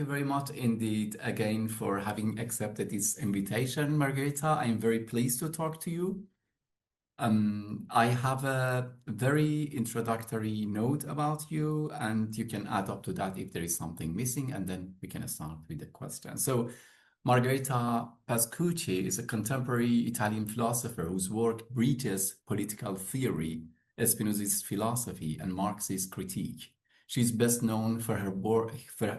very much indeed again for having accepted this invitation, Margherita. I'm very pleased to talk to you. I have a very introductory note about you, and you can add up to that if there is something missing, and then we can start with the question. So, Margherita Pascucci is a contemporary Italian philosopher whose work bridges political theory, Spinoza's philosophy, and Marxist critique. She's best known for her work,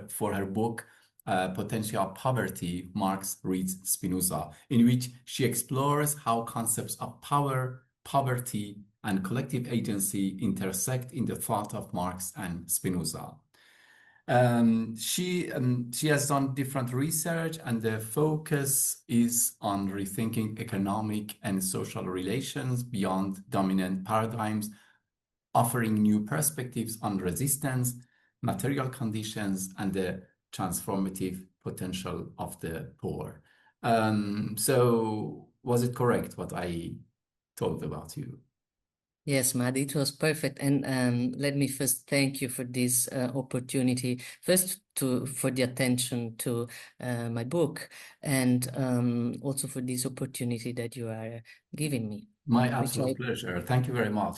for her book, Potentia, Poverty, Marx reads Spinoza, in which she explores how concepts of power, poverty, and collective agency intersect in the thought of Marx and Spinoza. She has done different research, and the focus is on rethinking economic and social relations beyond dominant paradigms, offering new perspectives on resistance, material conditions, and the transformative potential of the poor. So was it correct what I told about you? Yes, Madi, it was perfect. And let me first thank you for this opportunity. First, for the attention to my book, and also for this opportunity that you are giving me. My absolute pleasure. Thank you very much.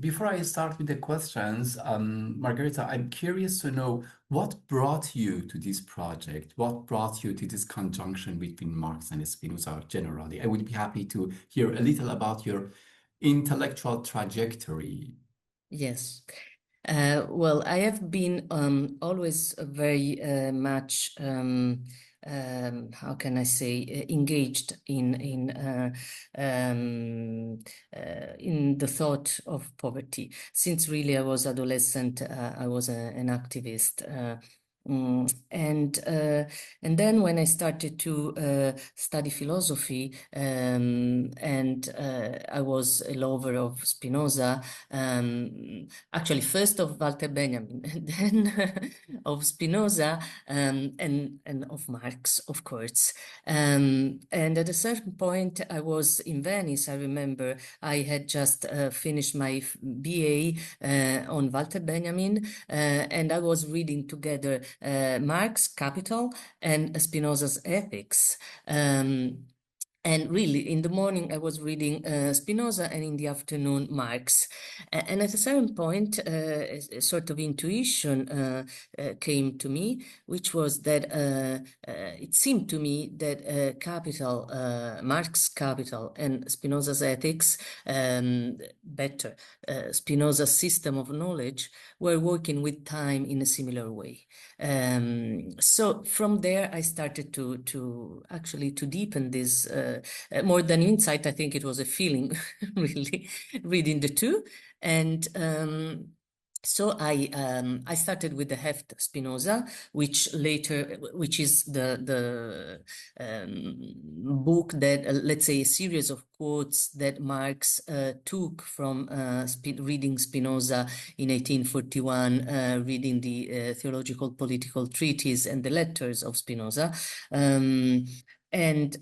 Before I start with the questions, Margherita, I'm curious to know what brought you to this project? What brought you to this conjunction between Marx and Spinoza generally? I would be happy to hear a little about your intellectual trajectory. Yes. Well, I have been always very much how can I say, engaged in the thought of poverty. Since really I was adolescent, I was an activist. And then when I started to study philosophy, and I was a lover of Spinoza, actually first of Walter Benjamin, and then of Spinoza, and of Marx, of course. And at a certain point, I was in Venice. I remember I had just finished my BA on Walter Benjamin, and I was reading together Marx, Capital, and Spinoza's Ethics. And really, in the morning, I was reading Spinoza, and in the afternoon, Marx. And at a certain point, a sort of intuition came to me, which was that it seemed to me that Capital, Marx' Capital, and Spinoza's Ethics, better, Spinoza's system of knowledge, were working with time in a similar way. So from there, I started to actually deepen this. More than insight, I think it was a feeling, really, reading the two. And so I started with the Heft Spinoza, which is the book that, let's say, a series of quotes that Marx took from reading Spinoza in 1841, reading the theological political treatise and the letters of Spinoza. And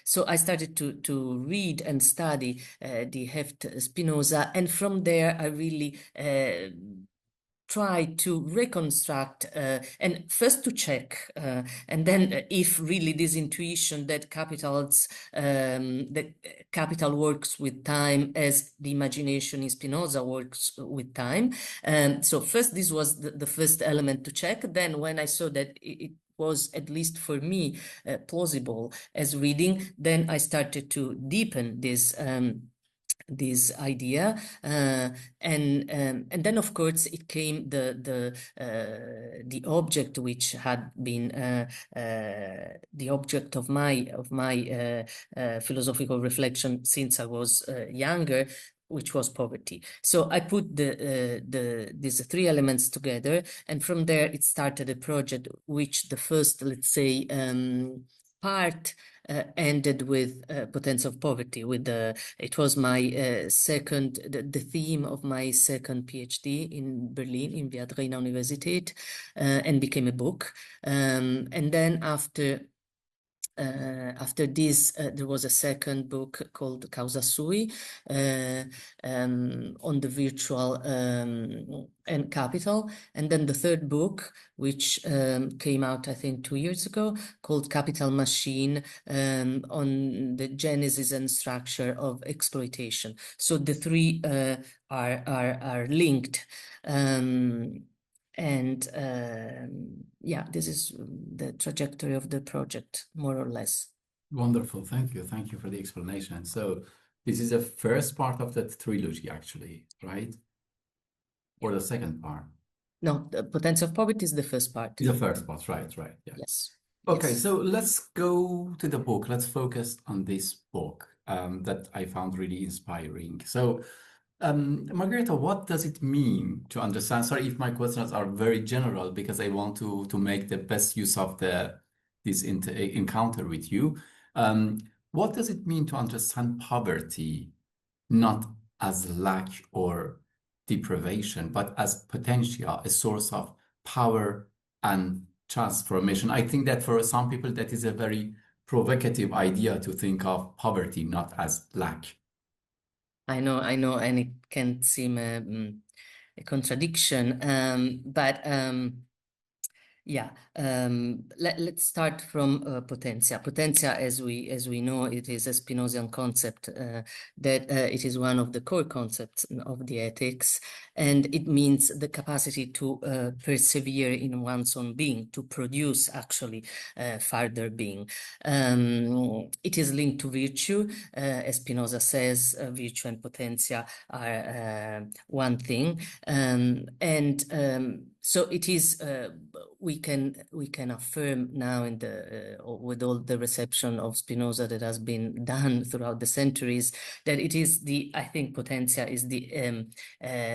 so I started to read and study the Heft Spinoza, and from there I really tried to reconstruct and first to check, and then if really this intuition that capital works with time as the imagination in Spinoza works with time. So first, this was the first element to check. Then when I saw that it was, at least for me, plausible as reading, then I started to deepen this idea, and then of course it came the object which had been the object of my philosophical reflection since I was younger, which was poverty. So I put these three elements together, and from there it started a project which the first, let's say, part ended with Potentia of Poverty. It was my second, the theme of my second PhD in Berlin, in Viadrina Universität, and became a book. And then after After this, there was a second book called Causa Sui on the virtual and capital. And then the third book, which came out, I think, 2 years ago, called Capital Machine, on the genesis and structure of exploitation. So the three are linked. And yeah, this is the trajectory of the project, more or less. Wonderful. Thank you. Thank you for the explanation. So this is the first part of that trilogy, actually, right? Or the second part? No, the Potentia of Poverty is the first part. The first part, right, right. Yeah. Yes. Okay, Yes. so let's go to the book. Let's focus on this book that I found really inspiring. So, Margherita, what does it mean to understand? Sorry if my questions are very general because I want to make the best use of this encounter with you. What does it mean to understand poverty not as lack or deprivation, but as potential, a source of power and transformation? I think that for some people, that is a very provocative idea to think of poverty not as lack. I know, and it can seem a contradiction, but yeah, let's start from Potentia. Potentia, as we know, it is a Spinozian concept that it is one of the core concepts of the ethics, and it means the capacity to persevere in one's own being, to produce actually further being. It is linked to virtue, as Spinoza says, virtue and Potentia are one thing, so it is. We can affirm now in the with all the reception of Spinoza that has been done throughout the centuries, that it is I think Potentia is the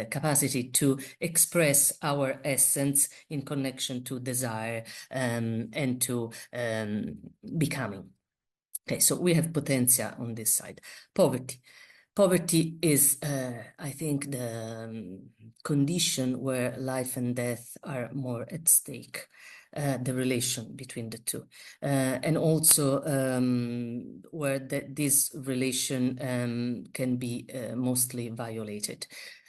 capacity to express our essence in connection to desire and to becoming. Okay, so we have Potentia on this side. Poverty. Poverty is, I think, the condition where life and death are more at stake, the relation between the two. And also where this relation can be mostly violated.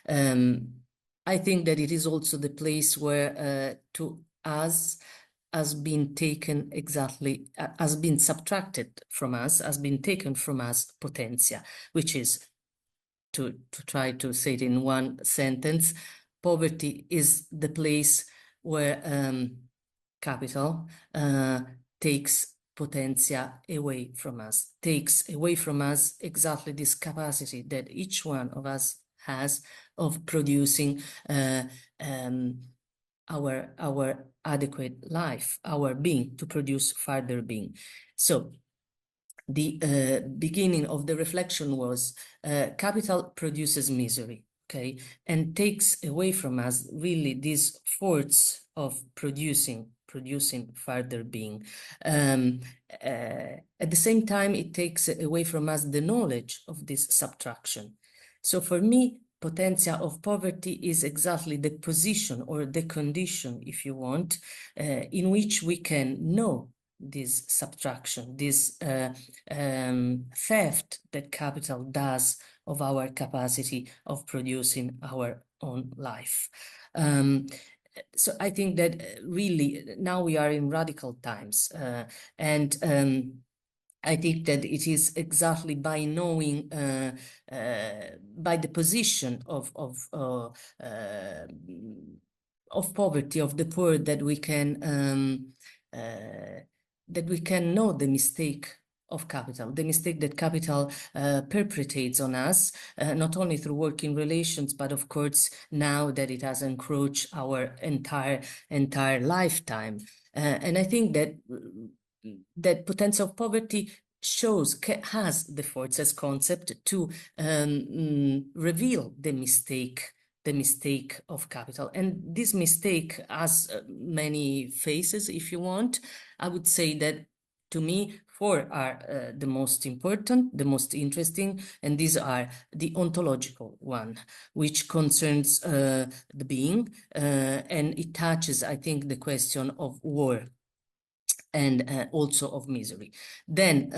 I think that it is also the place where to us has been taken exactly, has been subtracted from us, has been taken from us Potentia, which is, to try to say it in one sentence, poverty is the place where capital takes Potentia away from us, takes away from us exactly this capacity that each one of us has of producing our adequate life, our being, to produce further being. So the beginning of the reflection was capital produces misery, okay, and takes away from us really this force of producing further being. At the same time, it takes away from us the knowledge of this subtraction. So for me, Potentia of poverty is exactly the position or the condition, if you want, in which we can know this subtraction, this theft that capital does of our capacity of producing our own life. So I think that really now we are in radical times, and I think that it is exactly by knowing, by the position of poverty, of the poor, that we can know the mistake of capital, the mistake that capital perpetrates on us, not only through working relations, but of course now that it has encroached our entire lifetime. And I think that Potentia of poverty has the forces concept to reveal the mistake of capital. And this mistake has many faces, if you want. I would say that, to me, four are the most important, the most interesting, and these are the ontological one, which concerns the being, and it touches, I think, the question of war. and also of misery. Then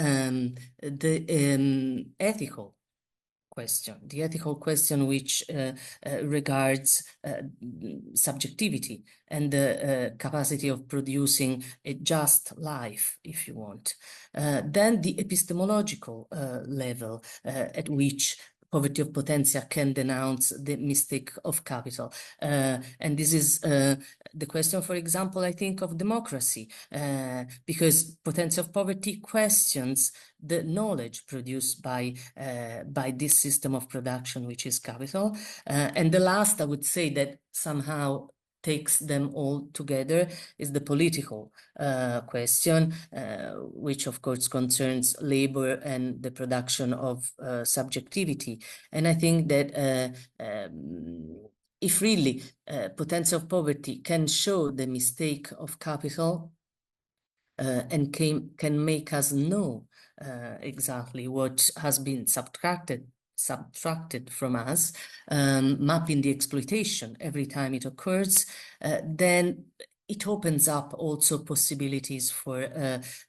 the ethical question, the ethical question which regards subjectivity and the capacity of producing a just life, if you want. Then the epistemological level at which poverty of Potentia can denounce the mistake of capital. And this is the question, for example, I think of democracy, because Potentia of Poverty questions the knowledge produced by this system of production, which is capital. And the last, I would say, that somehow takes them all together is the political question, which of course concerns labor and the production of subjectivity. And I think that if really Potentia of Poverty can show the mistake of capital and can make us know exactly what has been subtracted from us, mapping the exploitation every time it occurs, then it opens up also possibilities for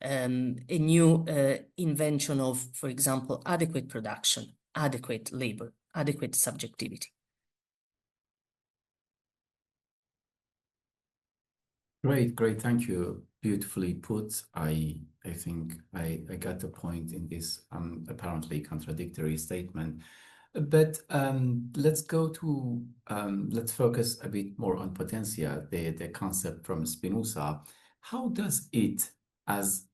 a new invention of, for example, adequate production, adequate labor, adequate subjectivity. Great, great. Thank you. Beautifully put. I think I got the point in this apparently contradictory statement. But let's go to let's focus a bit more on potentia, the concept from Spinoza. How does it as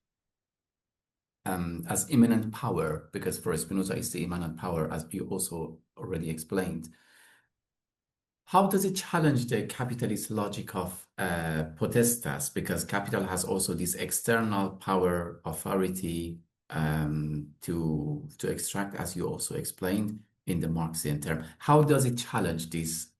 immanent power, because for Spinoza it's the immanent power, as you also already explained, how does it challenge the capitalist logic of potestas? Because capital has also this external power, authority to extract, as you also explained in the Marxian term. How does it challenge these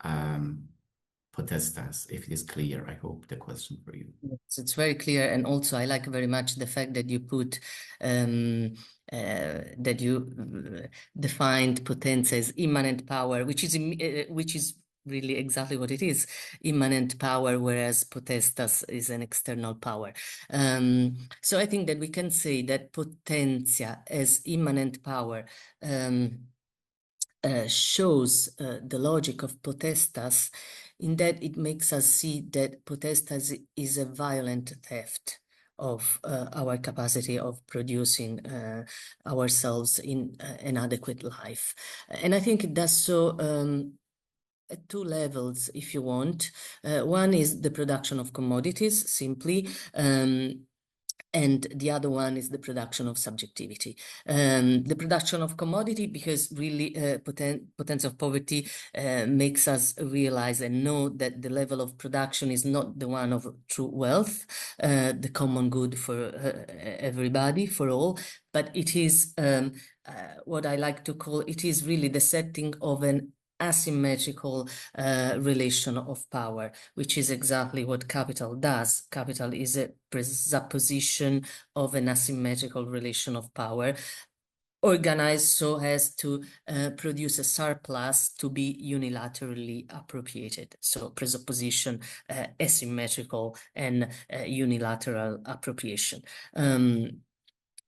potestas? If it is clear, I hope the question for you. Yes, it's very clear, and also I like very much the fact that you put that you defined potentia as immanent power, which is really exactly what it is, immanent power, whereas potestas is an external power. So I think that we can say that potentia as immanent power shows the logic of potestas, in that it makes us see that potestas is a violent theft of our capacity of producing ourselves in an adequate life. And I think it does so at two levels, if you want. One is the production of commodities, simply, and the other one is the production of subjectivity. The production of commodity, because really potentia of poverty makes us realize and know that the level of production is not the one of true wealth, the common good for everybody, for all, but it is what I like to call, it is really the setting of an asymmetrical relation of power, which is exactly what capital does. Capital is a presupposition of an asymmetrical relation of power, organized so as to produce a surplus to be unilaterally appropriated. So presupposition, asymmetrical and unilateral appropriation.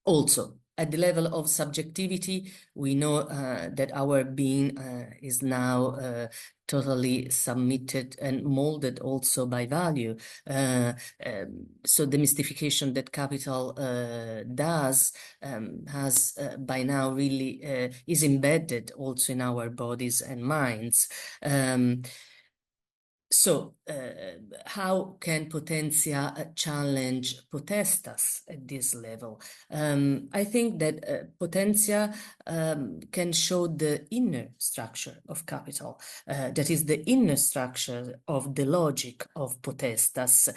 Also, at the level of subjectivity, we know that our being is now totally submitted and molded also by value. So the mystification that capital does has by now really is embedded also in our bodies and minds. So how can potentia challenge potestas at this level? I think that potentia can show the inner structure of capital, that is the inner structure of the logic of potestas.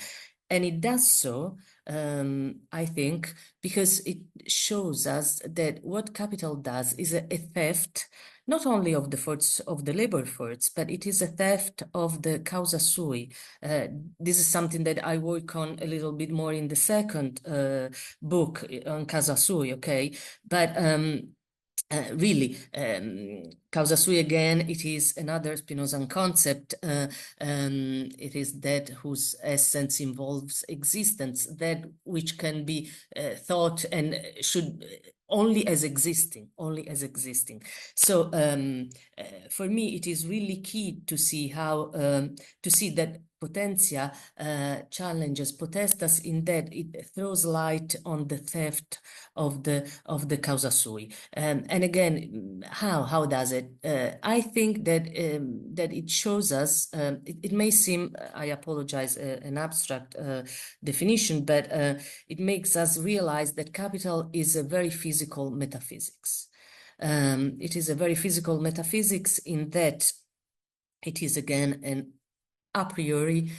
And it does so, I think, because it shows us that what capital does is a theft, not only of the fruits of the labor force, but it is a theft of the causa sui. This is something that I work on a little bit more in the second book on causa sui, okay? But really, causa sui again, it is another Spinozan concept. It is that whose essence involves existence, that which can be thought and should only as existing, only as existing. So for me, it is really key to see how, to see that Potentia challenges potestas in that it throws light on the theft of the causa sui. And again, how does it? I think that that it shows us. It may seem, I apologize, an abstract definition, but it makes us realize that capital is a very physical metaphysics. It is a very physical metaphysics in that it is again an a priori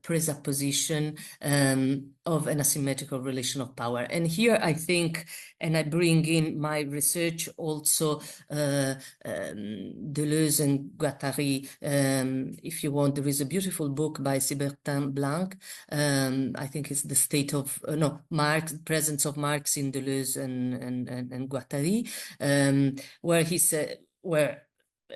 presupposition of an asymmetrical relation of power. And here I think, and I bring in my research also, Deleuze and Guattari. If you want, there is a beautiful book by Cybertin Blanc. I think it's the state of, no, Marx, presence of Marx in Deleuze and Guattari, where he said, where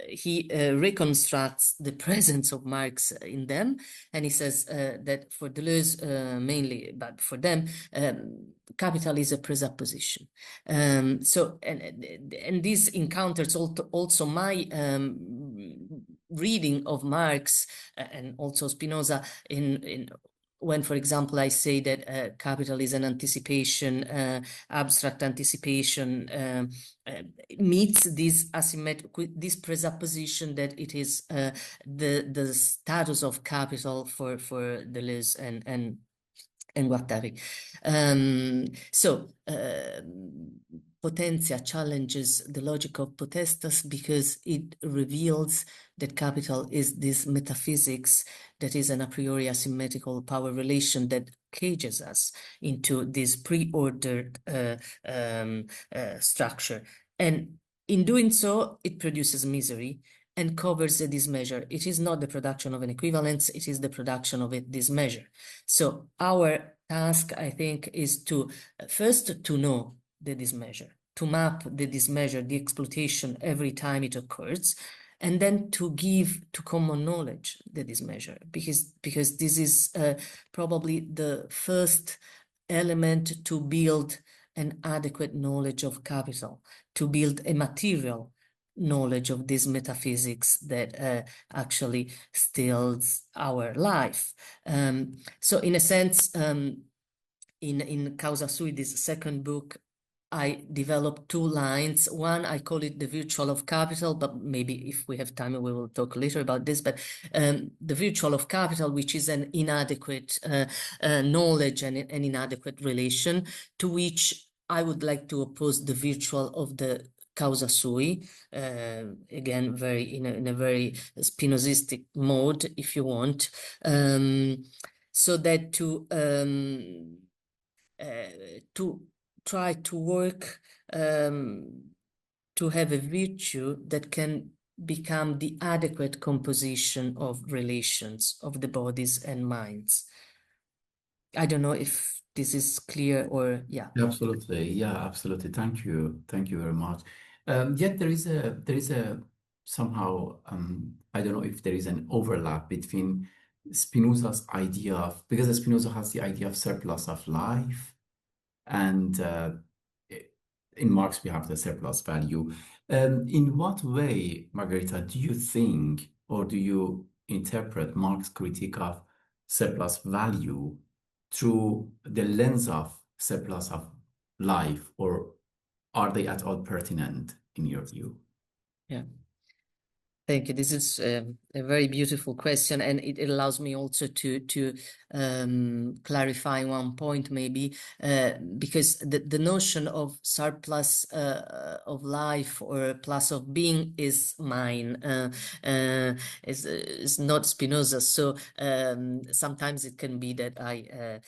he reconstructs the presence of Marx in them, and he says that for Deleuze mainly, but for them, capital is a presupposition. So, and this encounters also my reading of Marx and also Spinoza in when, for example, I say that capital is an anticipation, abstract anticipation, meets this this presupposition that it is the status of capital for Deleuze and Guattari. So Potentia challenges the logic of potestas because it reveals that capital is this metaphysics that is an a priori asymmetrical power relation that cages us into this pre-ordered structure. And in doing so, it produces misery and covers a dismeasure. It is not the production of an equivalence, it is the production of a dismeasure. So our task, I think, is to first to know the dismeasure, to map the dismeasure, the exploitation every time it occurs, and then to give to common knowledge the dismeasure, because this is probably the first element to build an adequate knowledge of capital, to build a material knowledge of this metaphysics that actually stills our life. So in a sense, in Causa Sui, this second book, I developed two lines. One, I call it the virtual of capital, but maybe if we have time, we will talk later about this. But the virtual of capital, which is an inadequate knowledge and an inadequate relation, to which I would like to oppose the virtual of the causa sui, again, very in a very Spinozistic mode, if you want, so that to try to work to have a virtue that can become the adequate composition of relations of the bodies and minds. I don't know if this is clear or, yeah. Absolutely. Yeah, absolutely. Thank you. Thank you very much. Yet there is a somehow, I don't know if there is an overlap between Spinoza's idea of, because Spinoza has the idea of surplus of life, and in Marx we have the surplus value. In what way, Margherita, do you think, or do you interpret Marx's critique of surplus value through the lens of surplus of life, or are they at all pertinent in your view? Yeah. Thank you. This is a very beautiful question, and it allows me also to clarify one point, maybe, because the notion of surplus of life or plus of being is mine, is not Spinoza. So sometimes it can be that I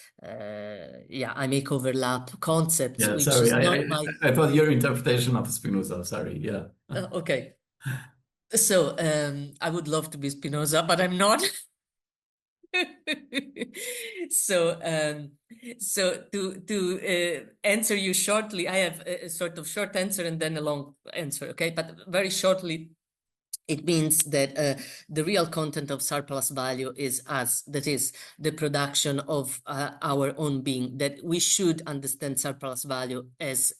make overlap concepts, Yeah, which sorry, is not my. I thought your interpretation of Spinoza. Sorry, yeah. Okay. So I would love to be Spinoza, but I'm not. So to answer you shortly, I have a sort of short answer and then a long answer, okay? But very shortly, it means that the real content of surplus value is us, that is the production of our own being, that we should understand surplus value as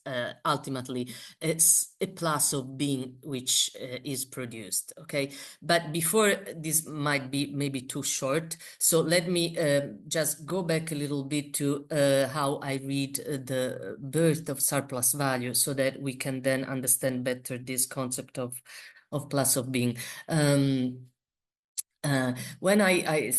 ultimately it's a plus of being which is produced, okay? But before, this might be maybe too short, so let me just go back a little bit to how I read the birth of surplus value, so that we can then understand better this concept of plus of being. When I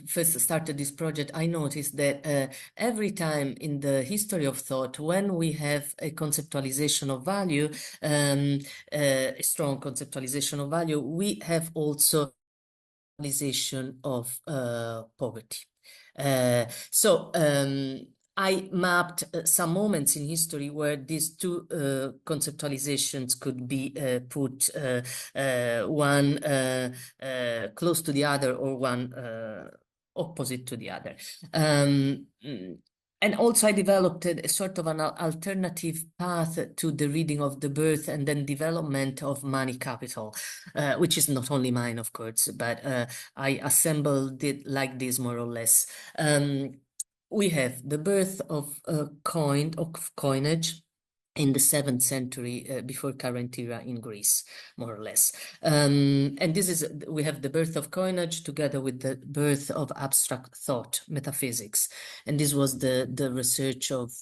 first started this project, I noticed that every time in the history of thought, when we have a conceptualization of value, a strong conceptualization of value, we have also conceptualization of poverty. I mapped some moments in history where these two conceptualizations could be put one close to the other, or one opposite to the other. And also I developed a sort of an alternative path to the reading of the birth and then development of money capital, which is not only mine, of course, but I assembled it like this, more or less. We have the birth of coinage in the 7th century before current era in Greece, more or less. And this is, we have the birth of coinage together with the birth of abstract thought, metaphysics. And this was the research of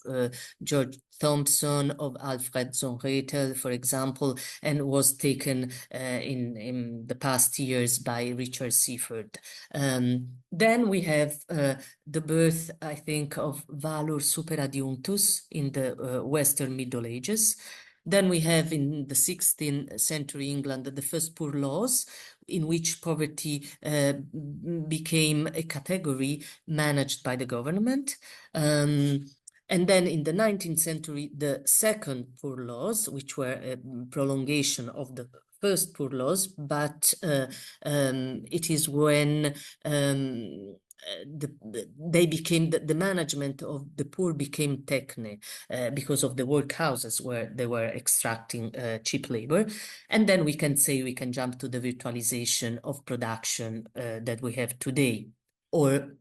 George Thompson, of Alfred Zonretel, for example, and was taken in the past years by Richard Seaford. Then we have the birth, I think, of valor superadiunctus in the Western Middle Ages. Then we have in the 16th century England the first poor laws, in which poverty became a category managed by the government. And then in the 19th century, the second poor laws, which were a prolongation of the first poor laws, but it is when they became the management of the poor became techne because of the workhouses where they were extracting cheap labor. And then we can say we can jump to the virtualization of production that we have today, or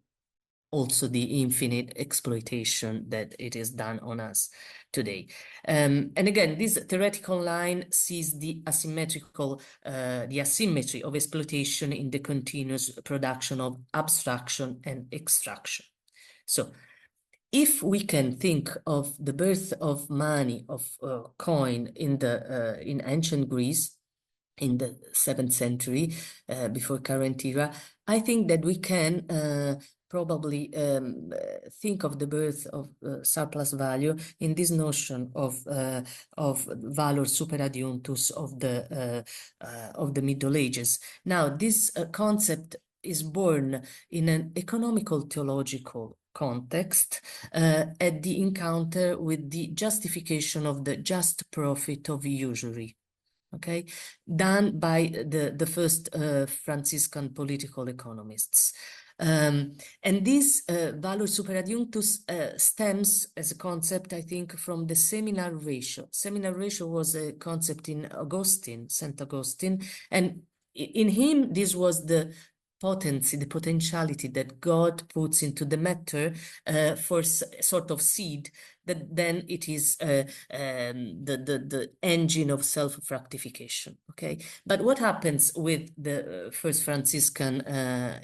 also the infinite exploitation that it is done on us today. And again, this theoretical line sees the asymmetry of exploitation in the continuous production of abstraction and extraction. So if we can think of the birth of money, of coin in ancient Greece, in the 7th century, before current era, I think that we can probably think of the birth of surplus value in this notion of valor superadiunctus of the Middle Ages. Now, this concept is born in an economical theological context at the encounter with the justification of the just profit of usury. Okay, done by the first Franciscan political economists. And this valor superadiunctus stems as a concept, I think, from the seminar ratio. Seminar ratio was a concept in Augustine, St. Augustine, and in him, this was the potency, the potentiality that God puts into the matter for sort of seed that then it is the engine of self-fructification, okay? But what happens with the first Franciscan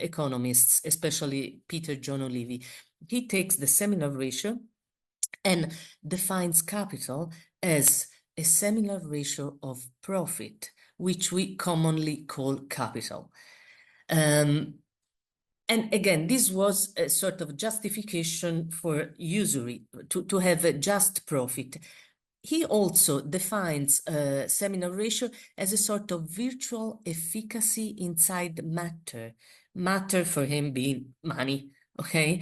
economists, especially Peter John Olivi? He takes the seminar ratio and defines capital as a seminar ratio of profit, which we commonly call capital. And again, this was a sort of justification for usury, to have a just profit. He also defines seminar ratio as a sort of virtual efficacy inside matter. Matter for him being money, okay?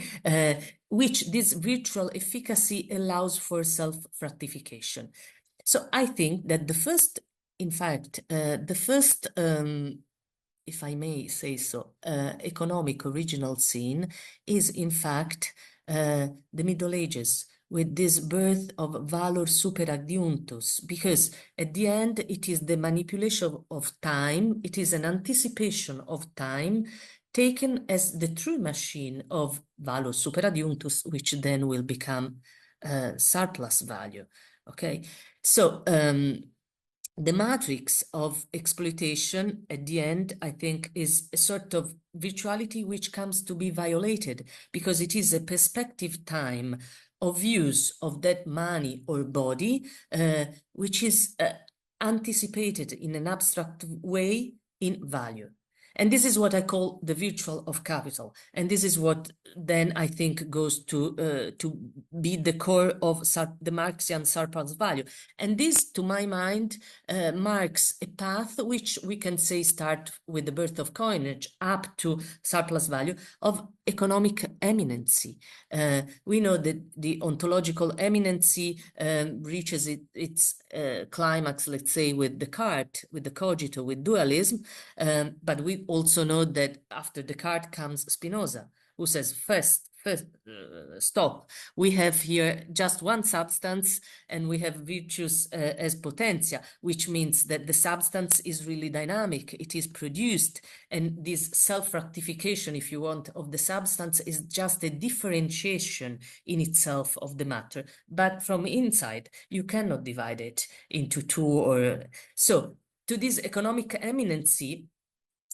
Which this virtual efficacy allows for self-fructification. So I think that the first if I may say so, economic original sin is in fact the Middle Ages, with this birth of valor super adjunctus, because at the end it is the manipulation of time, it is an anticipation of time taken as the true machine of valor super adjunctus, which then will become surplus value. Okay, so the matrix of exploitation at the end, I think, is a sort of virtuality which comes to be violated because it is a perspective time of use of that money or body, which is anticipated in an abstract way in value. And this is what I call the virtual of capital. And this is what then I think goes to be the core of the Marxian surplus value. And this, to my mind, marks a path which we can say start with the birth of coinage up to surplus value of economic eminency. We know that the ontological eminency reaches its climax, let's say, with Descartes, with the cogito, with dualism, but we also know that after Descartes comes Spinoza, who says, first, stop. We have here just one substance, and we have virtues as potentia, which means that the substance is really dynamic. It is produced, and this self-rectification, if you want, of the substance is just a differentiation in itself of the matter. But from inside, you cannot divide it into two or so. To this economic eminency,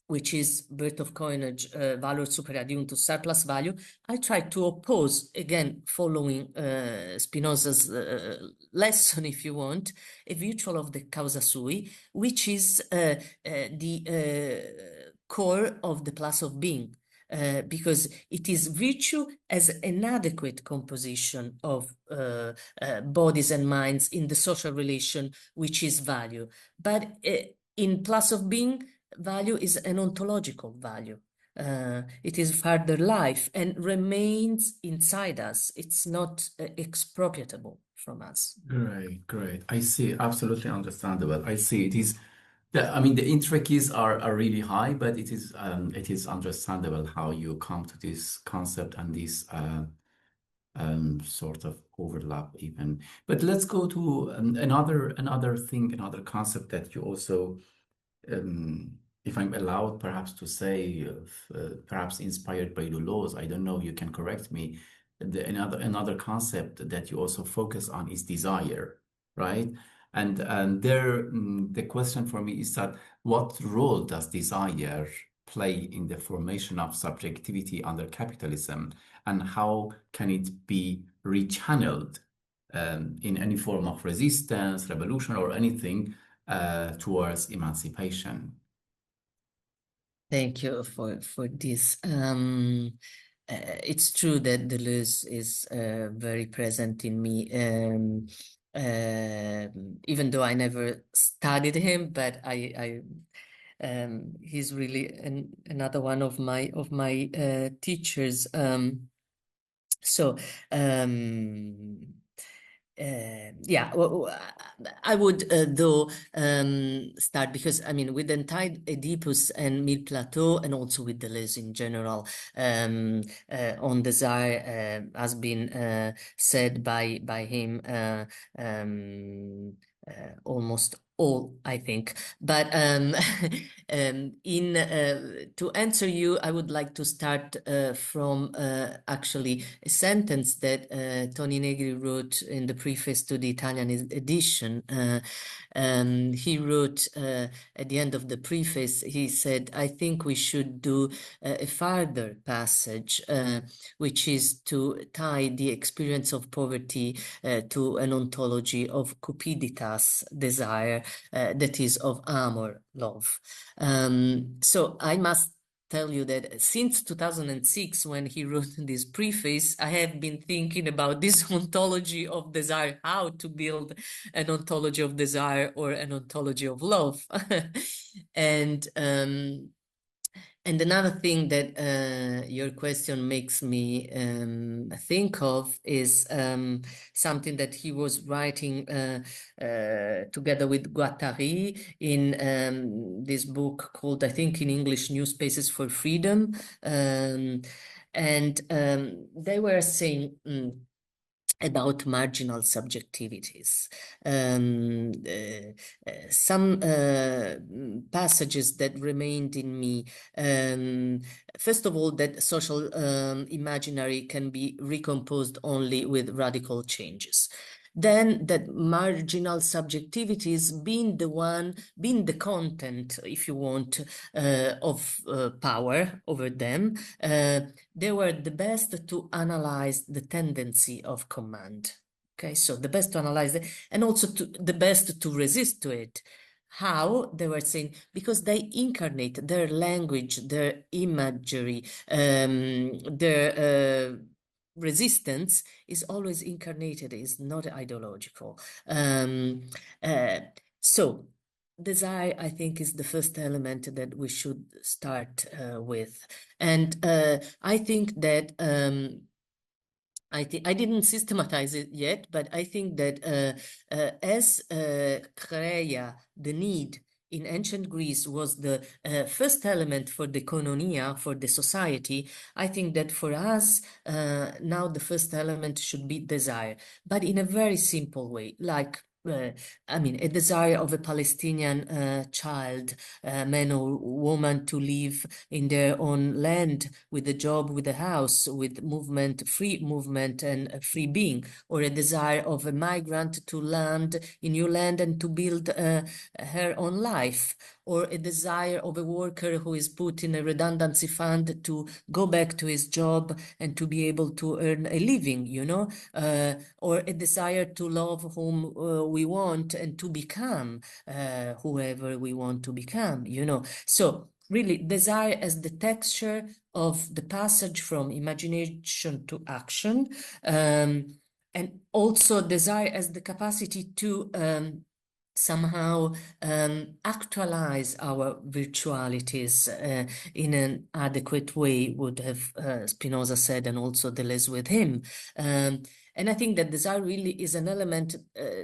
which is birth of coinage, valor super adjunctus, surplus value, I try to oppose, again, following Spinoza's lesson, if you want, a virtual of the causa sui, which is the core of the plus of being. Because it is virtue as an adequate composition of bodies and minds in the social relation, which is value. But in plus of being, value is an ontological value. It is further life and remains inside us. It's not expropriatable from us. Great. I see. Absolutely understandable. I see. It is. I mean, the intricacies are really high, but it is understandable how you come to this concept and this sort of overlap even. But let's go to another thing, another concept that you also, if I'm allowed perhaps to say, perhaps inspired by the laws, I don't know, you can correct me. Another concept that you also focus on is desire, right? And there, the question for me is that what role does desire play in the formation of subjectivity under capitalism, and how can it be rechanneled in any form of resistance, revolution, or anything towards emancipation? Thank you for this. It's true that Deleuze is very present in me, even though I never studied him, but he's really another one of my teachers. So yeah, I would though start, because I mean with the entire Oedipus and Mille Plateau, and also with Deleuze in general, on desire has been said by him almost all, I think. But to answer you, I would like to start from actually a sentence that Tony Negri wrote in the preface to the Italian edition. He wrote at the end of the preface, he said, I think we should do a further passage, which is to tie the experience of poverty to an ontology of cupiditas, desire, that is of amor, love. So I must tell you that since 2006, when he wrote this preface, I have been thinking about this ontology of desire, how to build an ontology of desire or an ontology of love. And And another thing that your question makes me think of is something that he was writing together with Guattari in this book called, I think in English, New Spaces for Freedom. And they were saying about marginal subjectivities. Some passages that remained in me. First of all, that social imaginary can be recomposed only with radical changes. Then that marginal subjectivities being the content, if you want, of power over them, they were the best to analyze the tendency of command. Okay, so the best to analyze it, and also the best to resist to it. How? They were saying, because they incarnate their language, their imagery, their resistance is always incarnated, is not ideological. Uh, so desire, I think, is the first element that we should start with. And I think that I didn't systematize it yet, but I think that as chreia, the need in ancient Greece was the first element for the koinonia, for the society, I think that for us now the first element should be desire, but in a very simple way, like I mean, a desire of a Palestinian child, man or woman, to live in their own land with a job, with a house, with movement, free movement and free being, or a desire of a migrant to land in new land and to build her own life, or a desire of a worker who is put in a redundancy fund to go back to his job and to be able to earn a living, you know, or a desire to love whom we want and to become whoever we want to become, you know. So really, desire as the texture of the passage from imagination to action, and also desire as the capacity to somehow actualize our virtualities in an adequate way, would have Spinoza said, and also Deleuze with him. And I think that desire really is an element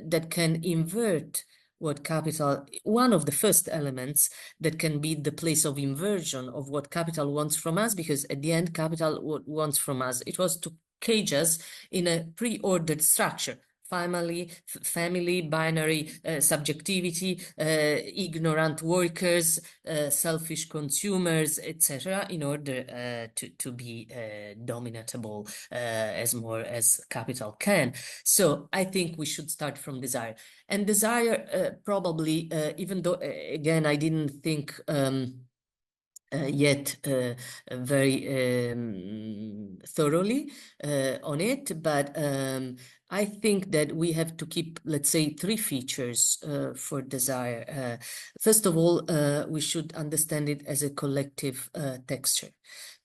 that can invert what capital, one of the first elements that can be the place of inversion of what capital wants from us, because at the end, capital wants from us, it was to cage us in a pre-ordered structure. Family, binary subjectivity, ignorant workers, selfish consumers, etc., in order to be dominatable as more as capital can. So I think we should start from desire. And desire probably, even though, again, I didn't think yet very thoroughly on it, but I think that we have to keep, let's say, three features for desire. First of all, we should understand it as a collective texture,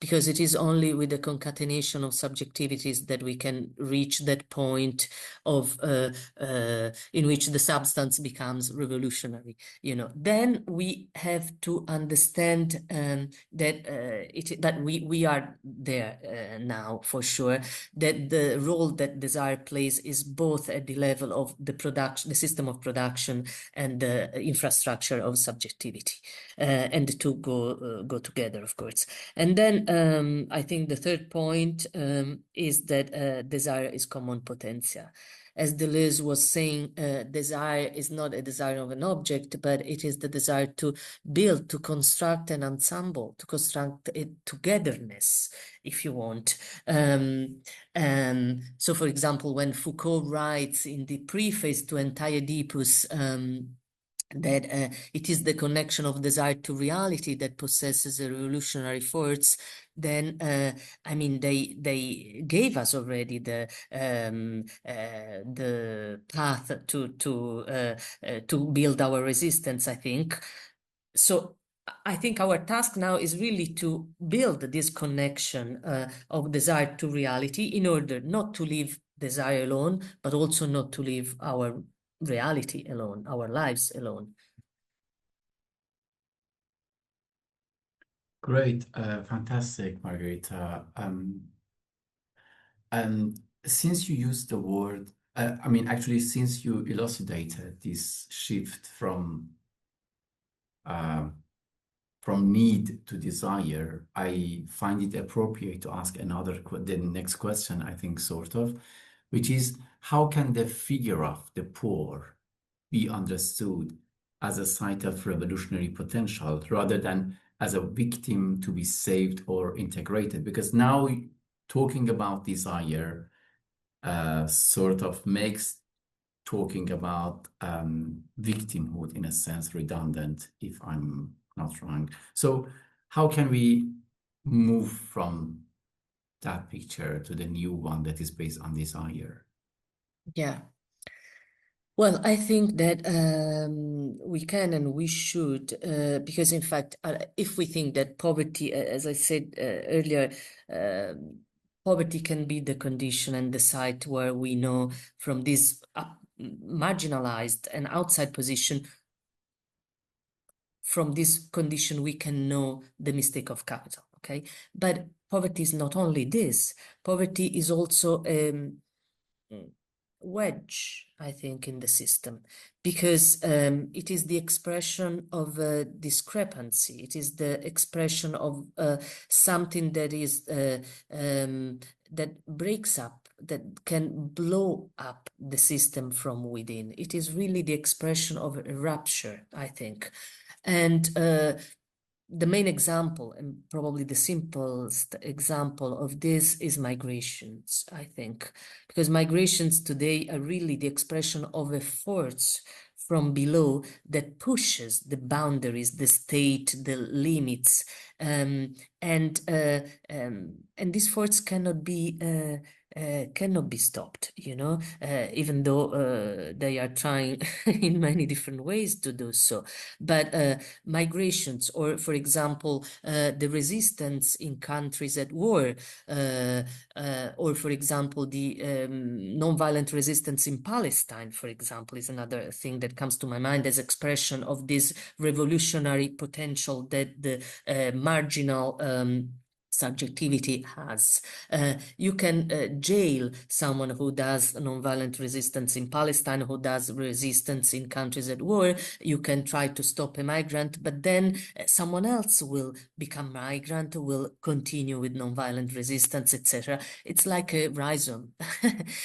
because it is only with the concatenation of subjectivities that we can reach that point of in which the substance becomes revolutionary. You know, then we have to understand that we are there now for sure. That the role that desire plays is both at the level of the production, the system of production, and the infrastructure of subjectivity, and the two go together, of course. And then I think the third point is that desire is common potentia. As Deleuze was saying, desire is not a desire of an object, but it is the desire to build, to construct an ensemble, to construct a togetherness, if you want. So, for example, when Foucault writes in the preface to Entire Oedipus, that it is the connection of desire to reality that possesses a revolutionary force, then I mean they gave us already the path to build our resistance, I think. So I think our task now is really to build this connection of desire to reality, in order not to leave desire alone, but also not to leave our reality alone, our lives alone. Great, fantastic, Margherita. And since you used the word, I mean, actually, since you elucidated this shift uh, from need to desire, I find it appropriate to ask the next question, I think, sort of, which is how can the figure of the poor be understood as a site of revolutionary potential rather than as a victim to be saved or integrated? Because now talking about desire sort of makes talking about victimhood in a sense redundant, if I'm not wrong. So how can we move from that picture to the new one that is based on desire? Yeah. Well, I think that we can and we should, because in fact, if we think that poverty, as I said earlier, poverty can be the condition and the site where we know from this marginalized and outside position, from this condition, we can know the mistake of capital, okay? But poverty is not only this, poverty is also wedge, I think, in the system, because it is the expression of a discrepancy. It is the expression of something that is that breaks up, that can blow up the system from within. It is really the expression of a rupture, I think. And the main example, and probably the simplest example of this, is migrations, I think, because migrations today are really the expression of a force from below that pushes the boundaries, the state, the limits, and this force cannot be stopped, you know, even though they are trying in many different ways to do so. But migrations, or for example, the resistance in countries at war, or for example, the non-violent resistance in Palestine, for example, is another thing that comes to my mind as expression of this revolutionary potential that the marginal subjectivity has. You can jail someone who does nonviolent resistance in Palestine, who does resistance in countries at war. You can try to stop a migrant, but then someone else will become migrant, will continue with nonviolent resistance, etc. It's like a rhizome.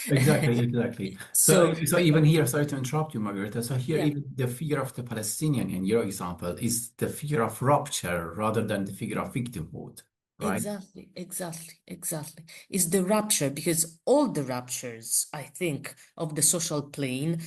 Exactly, exactly. So, So, so even here, sorry to interrupt you, Margareta. So here, yeah. even the figure of the Palestinian in your example is the figure of rupture rather than the figure of victimhood, right? Exactly, exactly, exactly. It's the rupture, because all the ruptures, I think, of the social plane,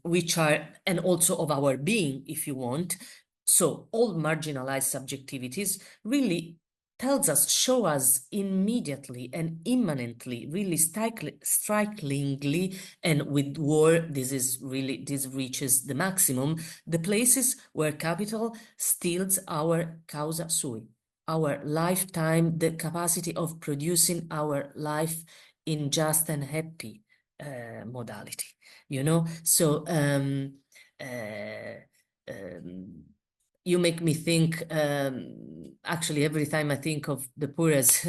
which are, and also of our being, if you want, so all marginalized subjectivities really tells us, show us immediately and immanently, really strikingly, and with war, this reaches the maximum, the places where capital steals our causa sui, our lifetime, the capacity of producing our life in just and happy modality, you know? So uh, um, you make me think, actually, every time I think of the poor as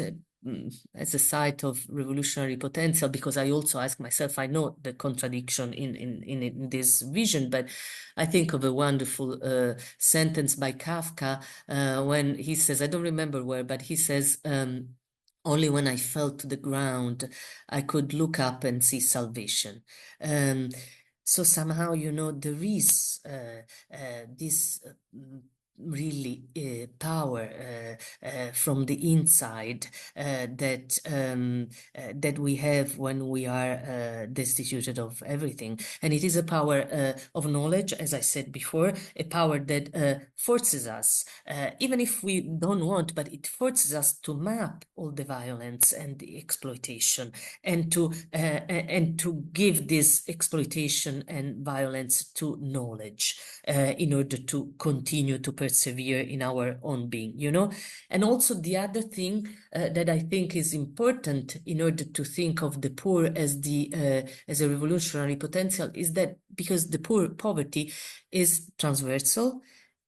a site of revolutionary potential, because I also ask myself, I know the contradiction in this vision, but I think of a wonderful sentence by Kafka when he says, I don't remember where, but he says, only when I fell to the ground, I could look up and see salvation. Um, so somehow, you know, there is this really power from the inside that we have when we are destituted of everything. And it is a power of knowledge, as I said before, a power that forces us, even if we don't want, but it forces us to map all the violence and the exploitation, and to give this exploitation and violence to knowledge in order to continue to persevere in our own being, you know? And also the other thing that I think is important in order to think of the poor as a revolutionary potential is that because the poverty is transversal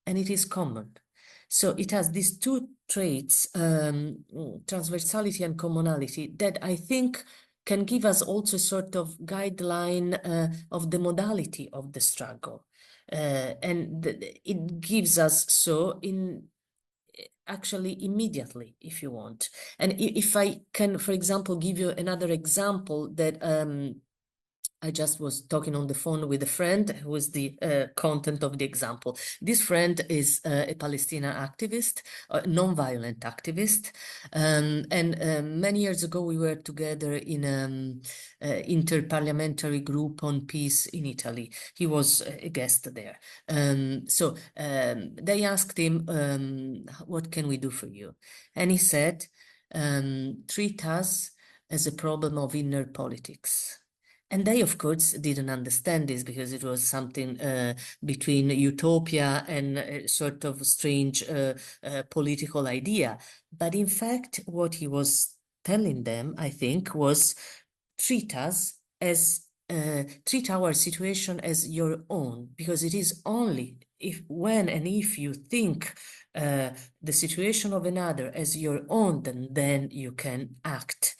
and it is common. So it has these two traits, transversality and commonality, that I think can give us also sort of guideline of the modality of the struggle. And it gives us so in actually immediately, if you want. And if I can, for example, give you another example that I just was talking on the phone with a friend who is the content of the example. This friend is a Palestinian activist, a non-violent activist. And many years ago, we were together in an interparliamentary group on peace in Italy. He was a guest there. So they asked him, what can we do for you? And he said, treat us as a problem of inner politics. And they, of course, didn't understand this because it was something between utopia and a sort of strange political idea. But in fact, what he was telling them, I think, was treat us as treat our situation as your own, because it is only if, when, and if you think the situation of another as your own, then you can act.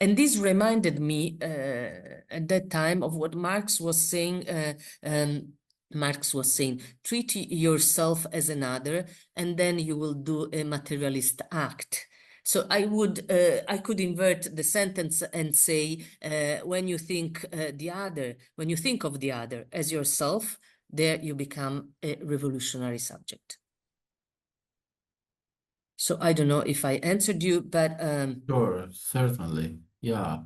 And this reminded me at that time of what Marx was saying. Marx was saying, treat yourself as another, and then you will do a materialist act. So I could invert the sentence and say, when you think when you think of the other as yourself, there you become a revolutionary subject. So I don't know if I answered you, but Sure, certainly. Yeah.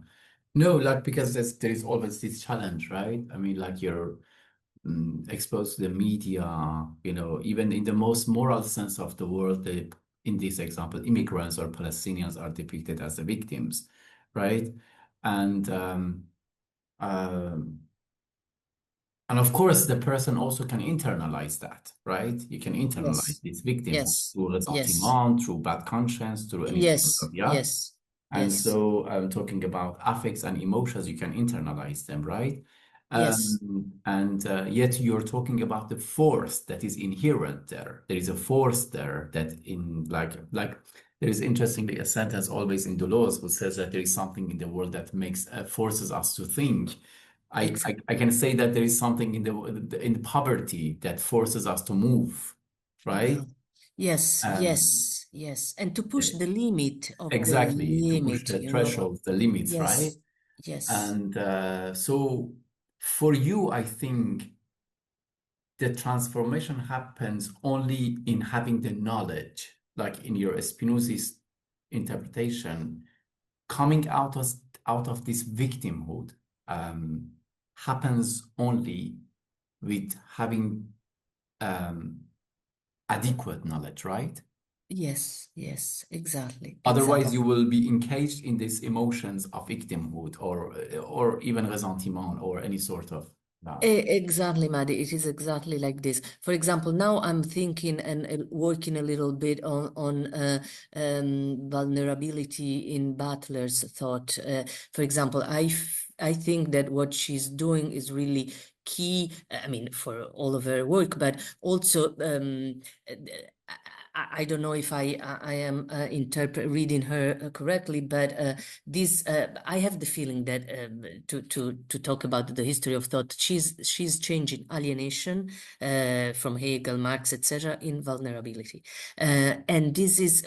No, like because there is always this challenge, right? I mean, like you're exposed to the media, even in the most moral sense of the word, in this example, immigrants or Palestinians are depicted as the victims, right? And um, and of course, the person also can internalize that, right? You can internalize yes, this victimhood yes, through yes, ressentiment, through bad conscience, through any sort of, yes, yeah. yes, And yes, so I'm talking about affects and emotions, you can internalize them, right? yes, And yet you're talking about the force that is inherent there. There is a force there that in like there is interestingly a sentence always in Deleuze who says that there is something in the world that makes forces us to think. exactly. I can say that there is something in poverty that forces us to move, right? Yeah. Yes, Um, yes, yes. And to push the limit of the exactly, to push limit, the you know. thresholds, the limits, right? Yes, yes, And so for you, I think the transformation happens only in having the knowledge, like in your Spinozist interpretation, coming out of this victimhood um, happens only with having um, adequate knowledge, right? yes, yes, exactly, Otherwise, exactly. you will be engaged in these emotions of victimhood or even ressentiment or any sort of Exactly, Maddie. It is exactly like this. For example, now I'm thinking and working a little bit on vulnerability in Butler's thought. For example, I think that what she's doing is really key. I mean, for all of her work, but also uh, I don't know if I am reading her correctly, but this I have the feeling that to talk about the history of thought, she's changing alienation from Hegel, Marx, etc. in vulnerability, and this is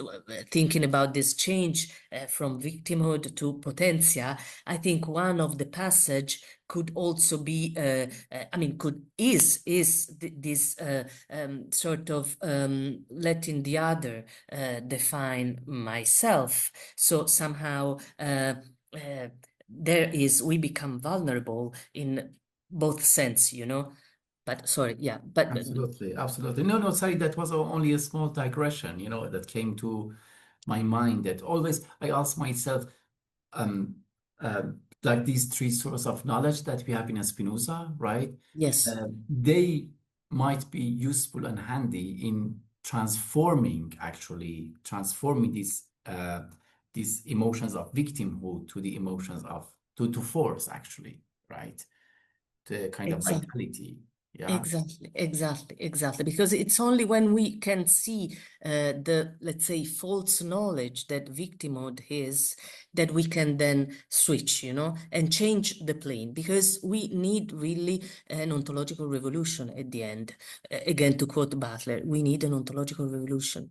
thinking about this change from victimhood to potentia. I think one of the passage could also be I mean could this sort of letting the other define myself, so somehow we become vulnerable in both sense, you know. But sorry, yeah, but Absolutely, absolutely. No, no, sorry, that was only a small digression, that came to my mind that always I ask myself, um, uh, like these three sources of knowledge that we have in Spinoza, right? yes, They might be useful and handy in transforming these emotions of victimhood to the emotions of to force, actually, right? The kind of exactly. vitality. Yeah, Exactly. Because it's only when we can see the, let's say, false knowledge that victimhood is, that we can then switch, and change the plane. Because we need really an ontological revolution at the end. Again, to quote Butler, we need an ontological revolution.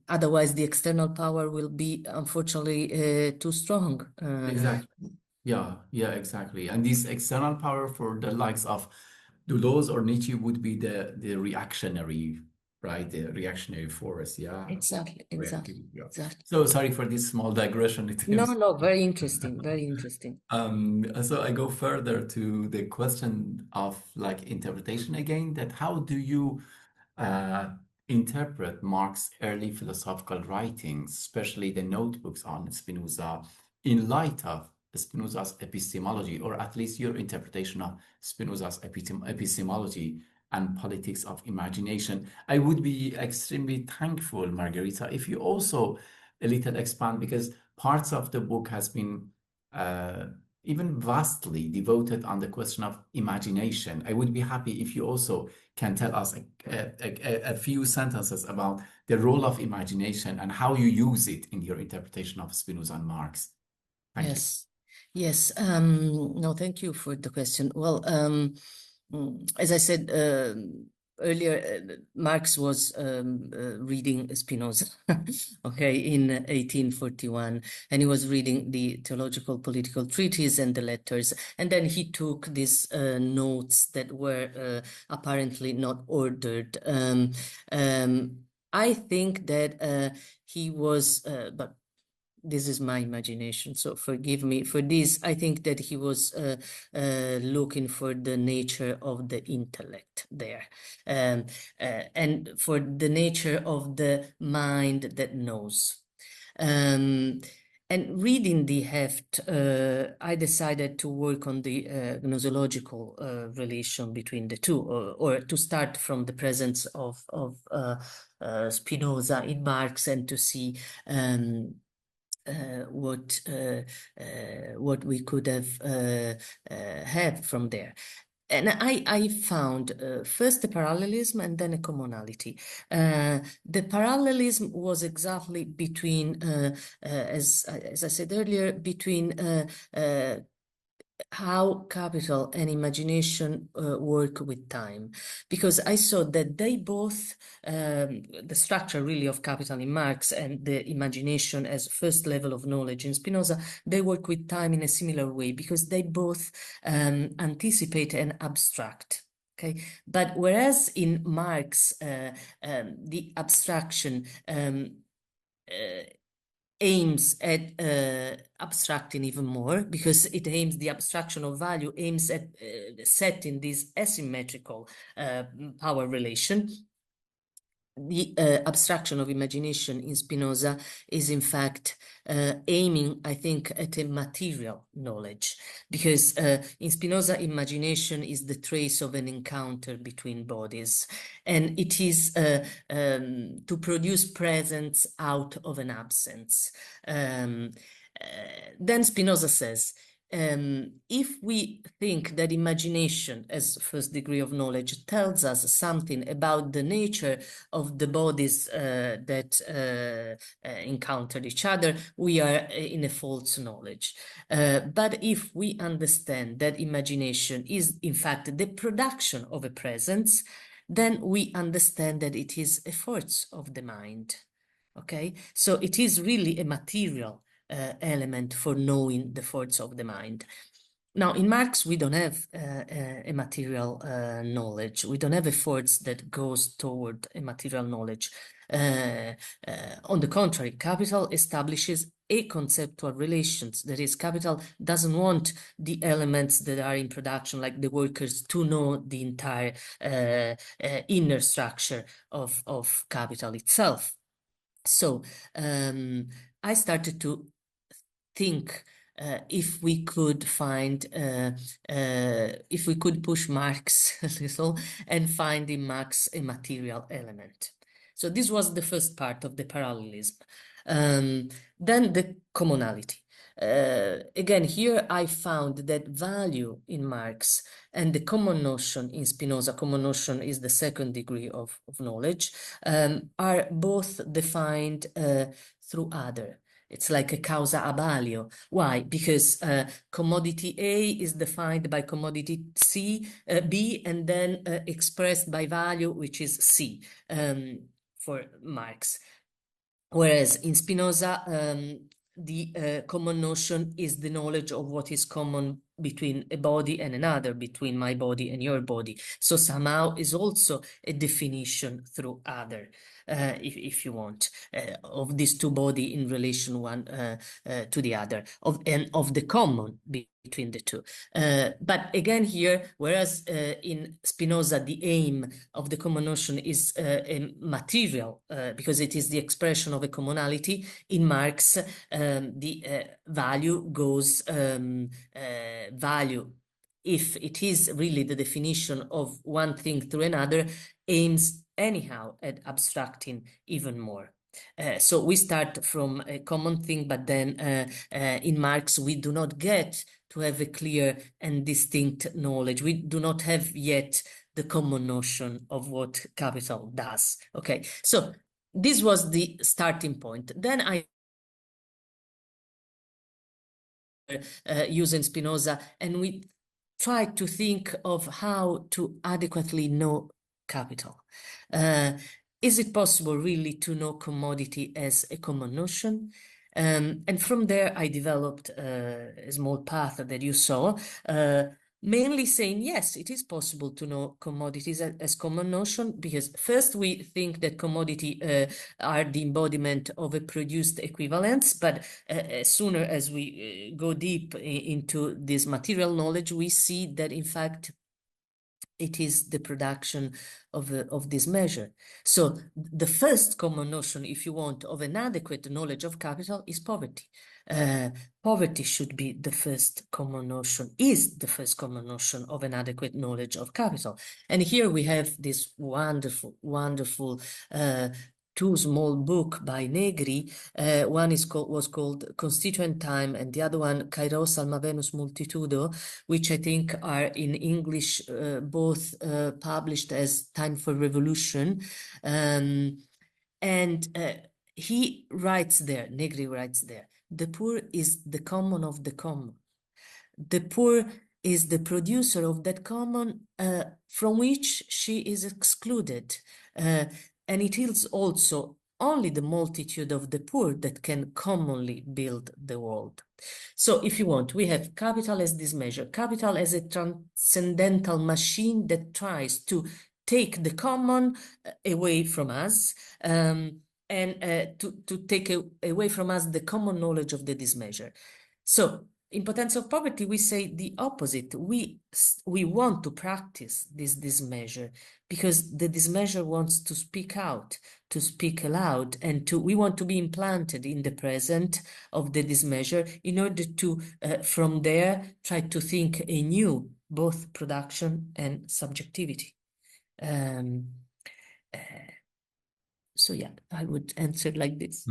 Otherwise, the external power will be, unfortunately, too strong. exactly. Yeah, exactly. And this external power for the likes of Deleuze or Nietzsche would be the reactionary, right? The reactionary force. Yeah, Exactly. reactive. Yeah. Exactly. So sorry for this small digression. It No, seems. no, very interesting, very interesting. So I go further to the question of like interpretation again, that how do you uh, interpret Marx's early philosophical writings, especially the notebooks on Spinoza, in light of Spinoza's epistemology, or at least your interpretation of Spinoza's epistemology and politics of imagination? I would be extremely thankful, Margherita, if you also a little expand, because parts of the book has been uh, even vastly devoted on the question of imagination. I would be happy if you also can tell us a few sentences about the role of imagination and how you use it in your interpretation of Spinoza and Marx. Thank you. Yes, yes. No, thank you for the question. Well, as I said earlier, Marx was reading Spinoza, okay, in 1841, and he was reading the theological political treatise and the letters, and then he took these notes that were apparently not ordered. I think that he was, but this is my imagination, so forgive me for this. I think that he was looking for the nature of the intellect there, um, and for the nature of the mind that knows. Um, and reading the heft, I decided to work on the gnosological relation between the two, or to start from the presence of Spinoza in Marx, and to see uh, what uh, what we could have from there. And I found first a parallelism and then a commonality. The parallelism was exactly between, as I said earlier, between how capital and imagination work with time, because I saw that they both, the structure really of capital in Marx and the imagination as first level of knowledge in Spinoza, they work with time in a similar way, because they both anticipate and abstract. Okay, but whereas in Marx, the abstraction uh, aims at abstracting even more, because it aims, the abstraction of value aims at setting this asymmetrical power relation. The abstraction of imagination in Spinoza is in fact aiming, I think, at a material knowledge, because in Spinoza, imagination is the trace of an encounter between bodies, and it is to produce presence out of an absence. Um, then Spinoza says, if we think that imagination as first degree of knowledge tells us something about the nature of the bodies that encountered each other, we are in a false knowledge. But if we understand that imagination is in fact the production of a presence, then we understand that it is a force of the mind. Okay, so it is really a material element for knowing the force of the mind. Now, in Marx, we don't have a material knowledge. We don't have a force that goes toward a material knowledge. On the contrary, capital establishes a conceptual relations. That is, capital doesn't want the elements that are in production, like the workers, to know the entire inner structure of capital itself. So I started to think if we could find, if we could push Marx a little and find in Marx a material element. So this was the first part of the parallelism. Then the commonality. Again, here I found that value in Marx and the common notion in Spinoza, common notion is the second degree of knowledge, are both defined through other. It's like a causa abalio. Why? Because commodity A is defined by commodity B, and then expressed by value, which is C, for Marx. Whereas in Spinoza, the common notion is the knowledge of what is common between a body and another, between my body and your body. So somehow is also a definition through other, if you want, of these two body in relation one to the other, and of the common between the two. But again here, whereas in Spinoza the aim of the common notion is a material, because it is the expression of a commonality, in Marx the value goes value, if it is really the definition of one thing through another, aims anyhow at abstracting even more. So we start from a common thing, but then in Marx we do not get to have a clear and distinct knowledge. We do not have yet the common notion of what capital does. Okay, so this was the starting point. Then I using Spinoza, and we tried to think of how to adequately know capital. Is it possible really to know commodity as a common notion? And from there, I developed a small path that you saw, mainly saying, yes, it is possible to know commodities as common notion, because first we think that commodity are the embodiment of a produced equivalence, but as sooner as we go deep into this material knowledge, we see that in fact it is the production of this measure. So the first common notion, if you want, of an adequate knowledge of capital is poverty. Poverty should be the first common notion, is the first common notion of an adequate knowledge of capital. And here we have this wonderful, wonderful two small book by Negri. One was called Constituent Time, and the other one Kairos Alma Venus Multitudo, which I think are in English both published as Time for Revolution. And he writes there, Negri writes there, the poor is the common of the common. The poor is the producer of that common from which she is excluded. And it is also only the multitude of the poor that can commonly build the world. So if you want, we have capital as this measure, capital as a transcendental machine that tries to take the common away from us, and to take away from us the common knowledge of the dismeasure. So in Potentia of Poverty, we say the opposite. We want to practice this dismeasure because the dismeasure wants to speak out, to speak aloud, and we want to be implanted in the present of the dismeasure in order to, from there, try to think anew both production and subjectivity. So yeah, I would answer like this.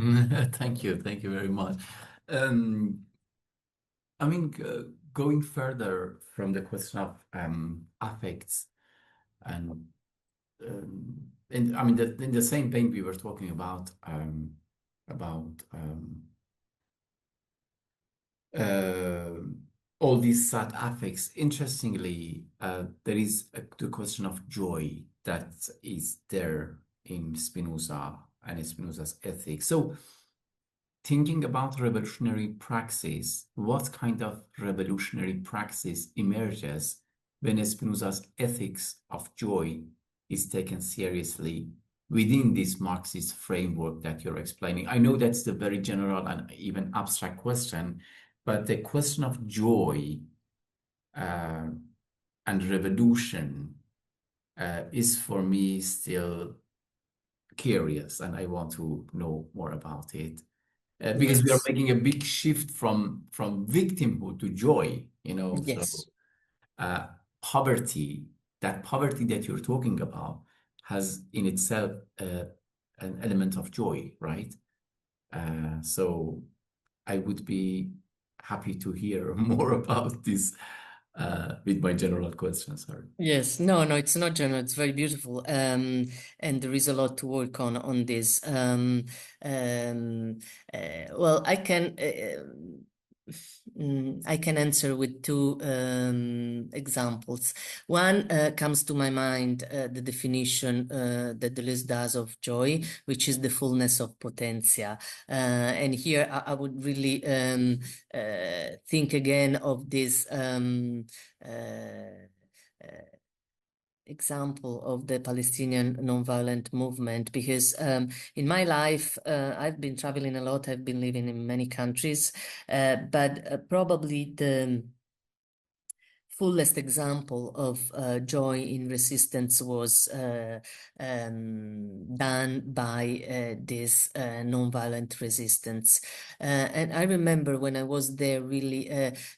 Thank you very much. I mean, going further from the question of affects, and I mean, in the same vein we were talking about all these sad affects. Interestingly, there is the question of joy that is there in Spinoza and in Spinoza's ethics. So, thinking about revolutionary praxis, what kind of revolutionary praxis emerges when Spinoza's ethics of joy is taken seriously within this Marxist framework that you're explaining? I know that's the very general and even abstract question, but the question of joy and revolution is for me still curious, and I want to know more about it. Because we are making a big shift from victimhood to joy, you know. Yes. So poverty, that poverty that you're talking about, has in itself an element of joy, right? So I would be happy to hear more about this with my general question. Sorry. Yes, no, it's not general. It's very beautiful, and there is a lot to work on this. Um, well, I can answer with two examples. One comes to my mind, the definition that Deleuze does of joy, which is the fullness of potentia. And here I would really think again of this. Example of the Palestinian nonviolent movement, because in my life I've been traveling a lot, I've been living in many countries, but probably the fullest example of joy in resistance was done by this nonviolent resistance. And I remember when I was there, really,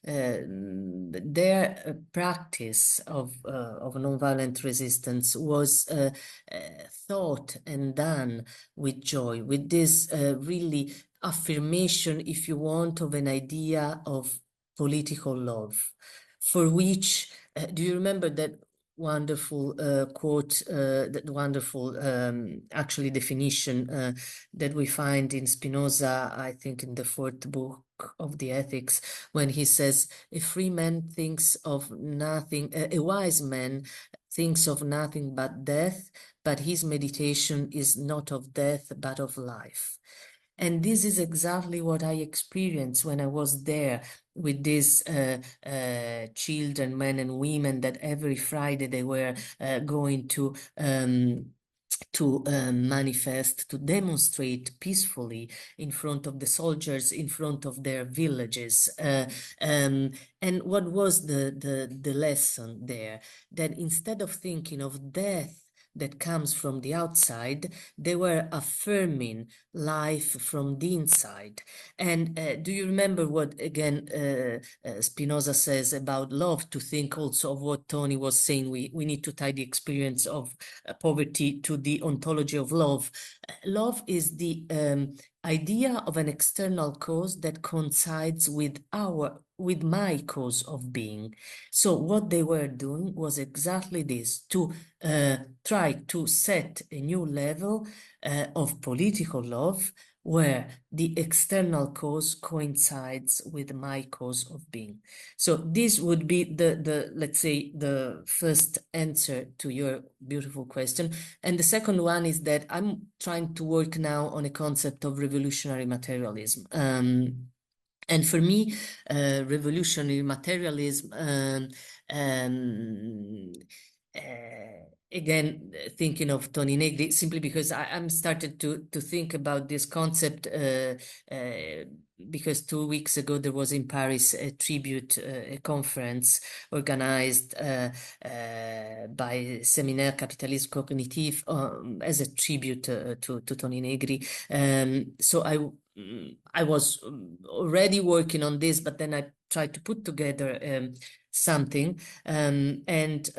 their practice of nonviolent resistance was thought and done with joy, with this really affirmation, if you want, of an idea of political love, for which, do you remember that wonderful quote, that wonderful actually definition that we find in Spinoza, I think in the fourth book of the Ethics, when he says, a free man thinks of nothing, a wise man thinks of nothing but death, but his meditation is not of death, but of life. And this is exactly what I experienced when I was there with these children, men and women, that every Friday they were going to manifest, to demonstrate peacefully in front of the soldiers, in front of their villages. And what was the lesson there? That instead of thinking of death that comes from the outside, they were affirming life from the inside. And do you remember what, again, Spinoza says about love, to think also of what Tony was saying? We need to tie the experience of poverty to the ontology of love. Love is the idea of an external cause that coincides with my cause of being. So what they were doing was exactly this, to try to set a new level of political love, where the external cause coincides with my cause of being. So this would be the let's say, the first answer to your beautiful question. And the second one is that I'm trying to work now on a concept of revolutionary materialism. And for me, revolutionary materialism, again, thinking of Tony Negri, simply because I'm started to think about this concept because 2 weeks ago there was in Paris a tribute, a conference organized by Séminaire Capitalisme Cognitif as a tribute to Tony Negri. So I was already working on this, but then I tried to put together something. And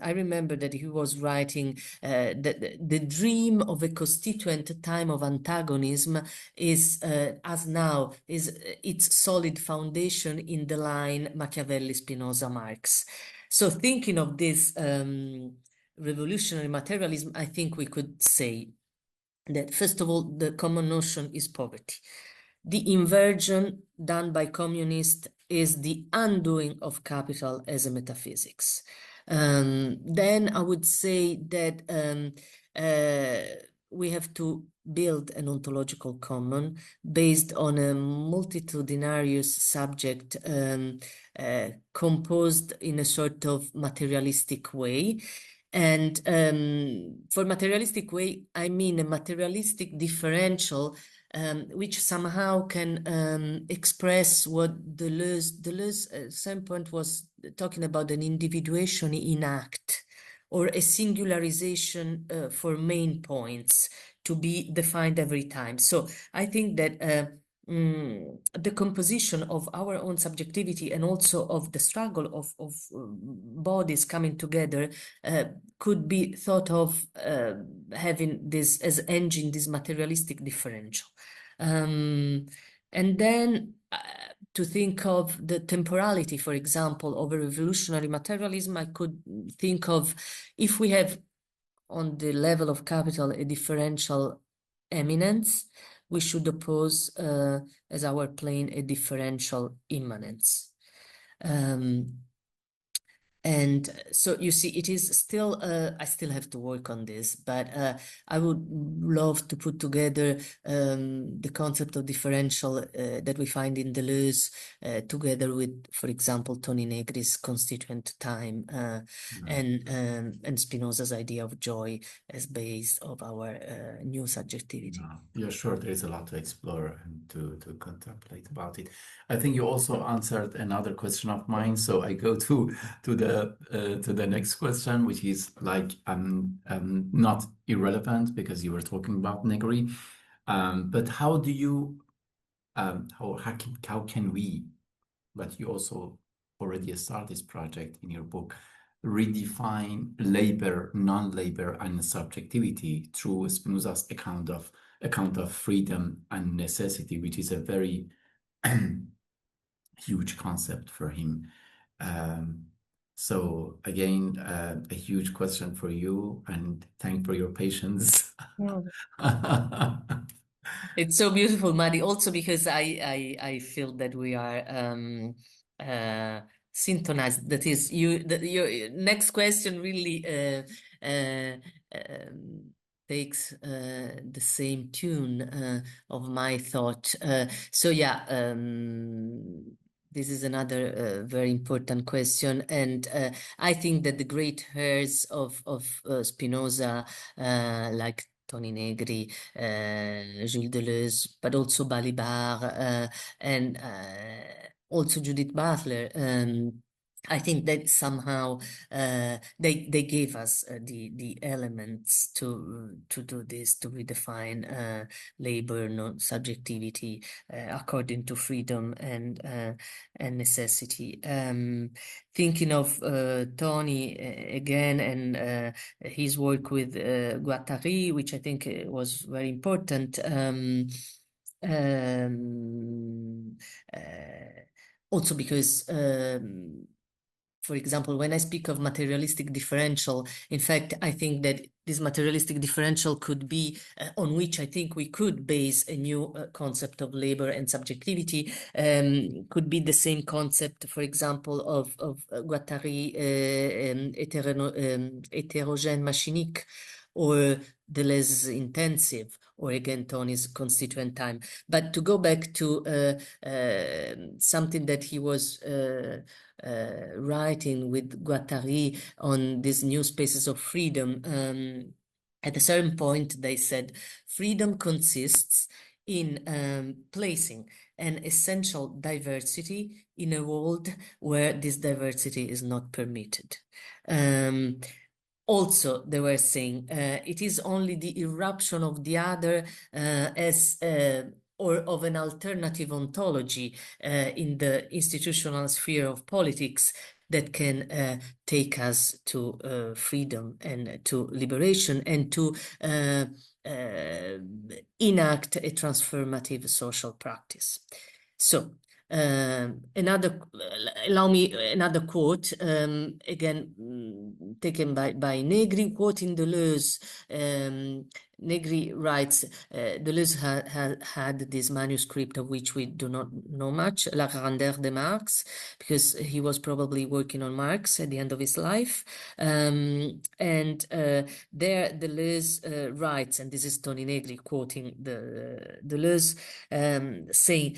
I remember that he was writing that the dream of a constituent time of antagonism is, as now, is its solid foundation in the line Machiavelli, Spinoza, Marx. So thinking of this revolutionary materialism, I think we could say that, first of all, the common notion is poverty. The inversion done by communists is the undoing of capital as a metaphysics. Then I would say that we have to build an ontological common based on a multitudinarious subject composed in a sort of materialistic way. And for materialistic way, I mean a materialistic differential which somehow can express what Deleuze at some point was talking about, an individuation in act, or a singularization for main points to be defined every time. So I think that the composition of our own subjectivity and also of the struggle of bodies coming together could be thought of having this as engine, this materialistic differential. And then to think of the temporality, for example, of a revolutionary materialism, I could think of if we have on the level of capital a differential eminence, we should oppose as our plane a differential immanence. And so you see, it is still, I still have to work on this, but I would love to put together the concept of differential that we find in Deleuze together with, for example, Toni Negri's constituent time and Spinoza's idea of joy as base of our new subjectivity. Yeah, sure. There is a lot to explore and to contemplate about it. I think you also answered another question of mine, so I go to the next question, which is like not irrelevant because you were talking about Negri, but how do you how can we? But you also already start this project in your book, redefine labor, non-labor, and subjectivity through Spinoza's account of freedom and necessity, which is a very huge concept for him. So again, a huge question for you, and thank for your patience. It's so beautiful, Maddie, also because I feel that we are synchronized. That is, your next question really takes the same tune of my thought. So yeah, this is another very important question, and I think that the great heirs of Spinoza, like Toni Negri, Jules Deleuze, but also Balibar, and also Judith Butler. I think that somehow they gave us the elements to do this, to redefine labor, subjectivity according to freedom and necessity. Thinking of Tony again and his work with Guattari, which I think was very important. Also because for example, when I speak of materialistic differential, in fact, I think that this materialistic differential could be on which I think we could base a new concept of labor and subjectivity, could be the same concept, for example, of Guattari hétérogène machinique, or Deleuze intensive, or again, Tony's constituent time. But to go back to something that he was writing with Guattari on these new spaces of freedom, at a certain point they said, freedom consists in placing an essential diversity in a world where this diversity is not permitted. Also, they were saying it is only the irruption of the other as or of an alternative ontology in the institutional sphere of politics that can take us to freedom and to liberation and to enact a transformative social practice. So, allow me another quote, again taken by Negri, quoting Deleuze. Negri writes, Deleuze had this manuscript of which we do not know much, La Grandeur de Marx, because he was probably working on Marx at the end of his life. And there Deleuze writes, and this is Toni Negri quoting Deleuze, saying,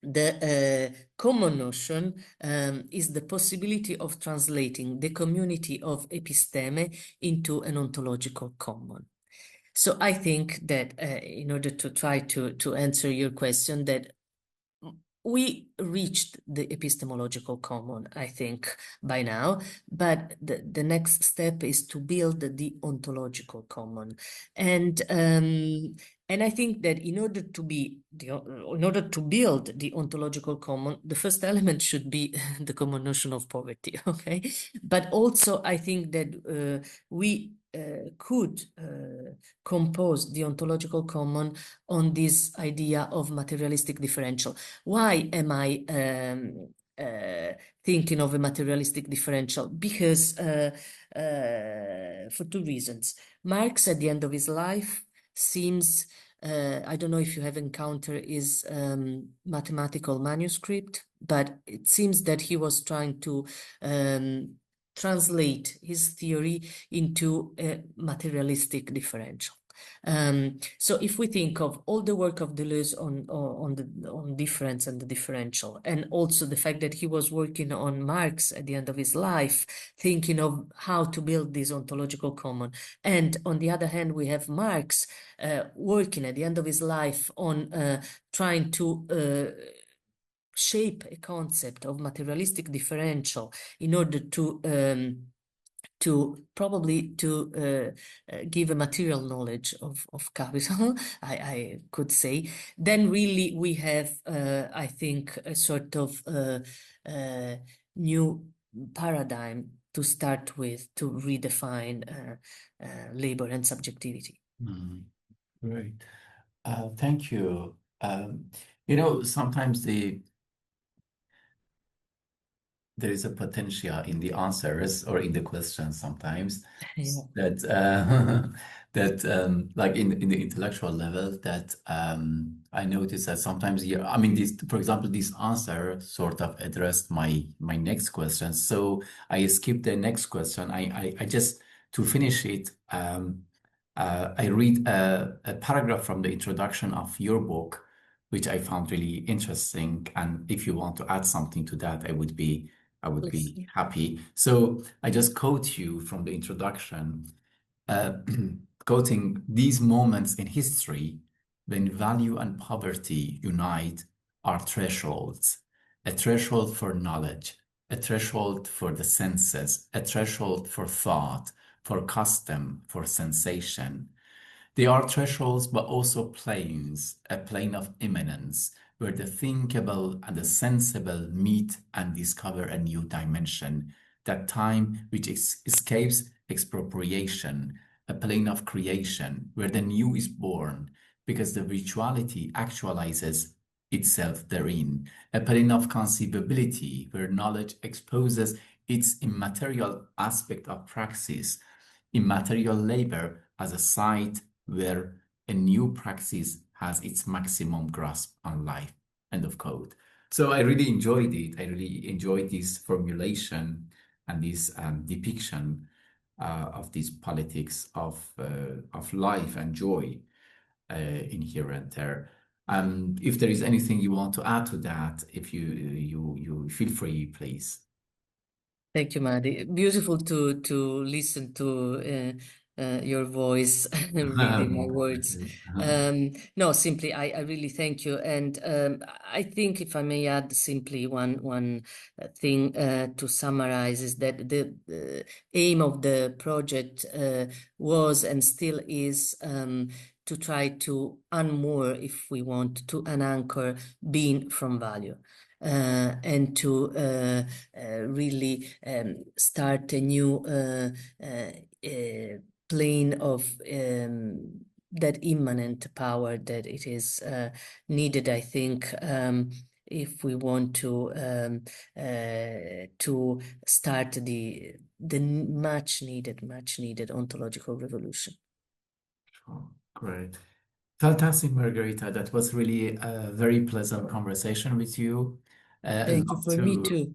the common notion is the possibility of translating the community of episteme into an ontological common. So I think that in order to try to answer your question, that we reached the epistemological common, I think, by now, but the next step is to build the ontological common. And And I think that in order to build the ontological common, the first element should be the common notion of poverty. Okay, but also I think that we could compose the ontological common on this idea of materialistic differential. Why am I thinking of a materialistic differential? Because for two reasons. Marx, at the end of his life, seems, I don't know if you have encountered his mathematical manuscript, but it seems that he was trying to translate his theory into a materialistic differential. So if we think of all the work of Deleuze on difference and the differential, and also the fact that he was working on Marx at the end of his life, thinking of how to build this ontological common, and on the other hand, we have Marx working at the end of his life on trying to shape a concept of materialistic differential in order to probably to give a material knowledge of capital, I could say, then really we have, I think, a sort of new paradigm to start with to redefine labor and subjectivity. Great. Thank you. Sometimes there is a potential in the answers or in the questions sometimes Yeah. that that like in the intellectual level that I notice that sometimes I mean this, for example, this answer sort of addressed my next question, so I skipped the next question. I just to finish it, I read a paragraph from the introduction of your book, which I found really interesting, and if you want to add something to that, I would Please. be happy. So I just quote you from the introduction, uh, quoting these moments in history when value and poverty unite are thresholds, a threshold for knowledge, a threshold for the senses, a threshold for thought, for custom, for sensation. They are thresholds, but also planes, a plane of immanence, where the thinkable and the sensible meet and discover a new dimension, that time which escapes expropriation, a plane of creation, where the new is born, because the virtuality actualizes itself therein, a plane of conceivability, where knowledge exposes its immaterial aspect of praxis, immaterial labor as a site where a new praxis has its maximum grasp on life. End of quote. So I really enjoyed it. I really enjoyed this formulation and this depiction of this politics of life and joy inherent there. If there is anything you want to add to that, if you feel free, please. Thank you, Madi. Beautiful to listen to your voice reading my words. No, simply, I really thank you, and I think if I may add simply one thing to summarize is that the aim of the project was and still is to try to unmoor, if we want, to unanchor being from value. And to really start a new plane of that immanent power that it is needed, I think, if we want to start the much needed ontological revolution. Oh, great. Fantastic, Margherita. That was really a very pleasant conversation with you. Thank you Love for me to too.